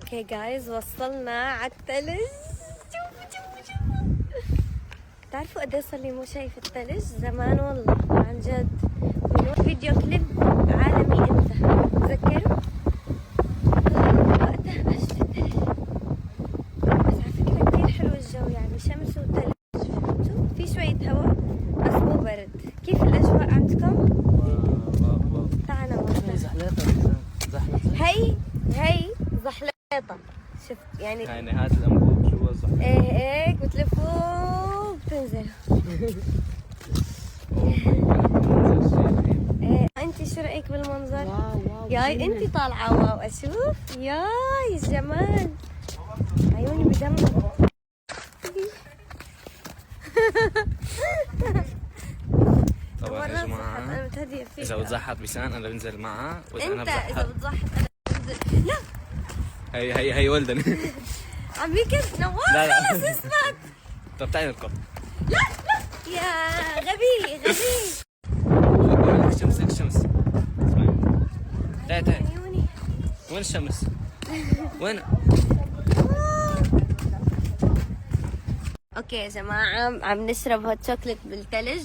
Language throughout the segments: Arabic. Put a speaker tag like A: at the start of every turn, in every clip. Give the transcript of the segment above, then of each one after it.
A: اوكي جايز وصلنا على الثلج. شوفوا تعرفوا قد ايه صار لي مو شايف الثلج؟ زمان والله عن جد. من فيديو كليب عالمي امتى تذكروا؟ وقتها ما شفت الثلج. بس على فكرة كثير حلو الجو، يعني شمس وثلج، فهمتوا؟ في شوية هواء بس مو برد. كيف الأجواء عندكم؟ تعالوا نوريكم. هي زحليطة. شفت يعني
B: نهاية الأنبوب. شو هو الزحليطة؟
A: ايه هيك بتلفوا وبتنزلوا. ايه انتي شو رأيك بالمنظر؟
C: واو
A: ياي انتي طالعة واو اشوف. ياي الجمال، عيوني بدمر.
B: طبعا يا جماعة
A: انا متهدية فيك.
B: إذا بتزحط بسان أنا بنزل معها، وإذا أنا
A: انت اذا
B: بزحط
A: بتزحط انا بنزل. لا
B: هي ولدني.
A: عم بيكس نواف.
B: لا.
A: خلص اثبت.
B: طب تعالي نركض.
A: لا يا غبي.
B: الشمس اسمعي. تعالي
A: عيوني
B: وين الشمس؟ وين؟
A: اوكي يا جماعة عم نشرب هوت شوكليت بالثلج.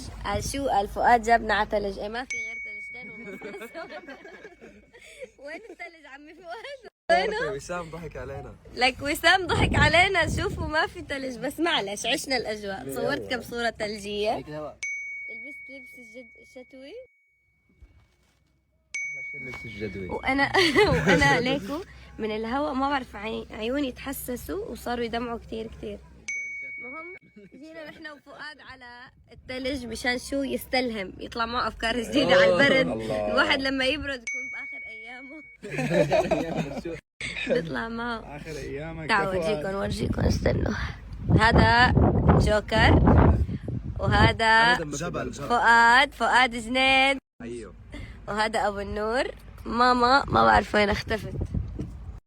A: شو قال فؤاد جابنا على ثلج؟ ايه ما في غير ثلجتين وين الثلج عمي فؤاد؟ وينه؟
C: وسام ضحك علينا.
A: لك وسام ضحك علينا. شوفوا ما في ثلج بس معلش عشنا الاجواء. صورت كم صورة ثلجية. لبست لبس الشتوي
C: لبس الجدوي.
A: وانا ليكو من الهواء ما بعرف عيوني تحسسوا وصاروا يدمعوا كثير. المهم جينا نحن وفؤاد على الثلج مشان شو يستلهم، يطلع معه افكار جديده على البرد. الواحد لما يبرد يكون باخر ايامه بيطلع معه
C: اخر ايامك.
A: تعالوا اورجيكم استنوا. هذا جوكر وهذا
C: جبل.
A: فؤاد جنيد.
C: ايوه.
A: وهذا ابو النور. ماما ما بعرف وين اختفت.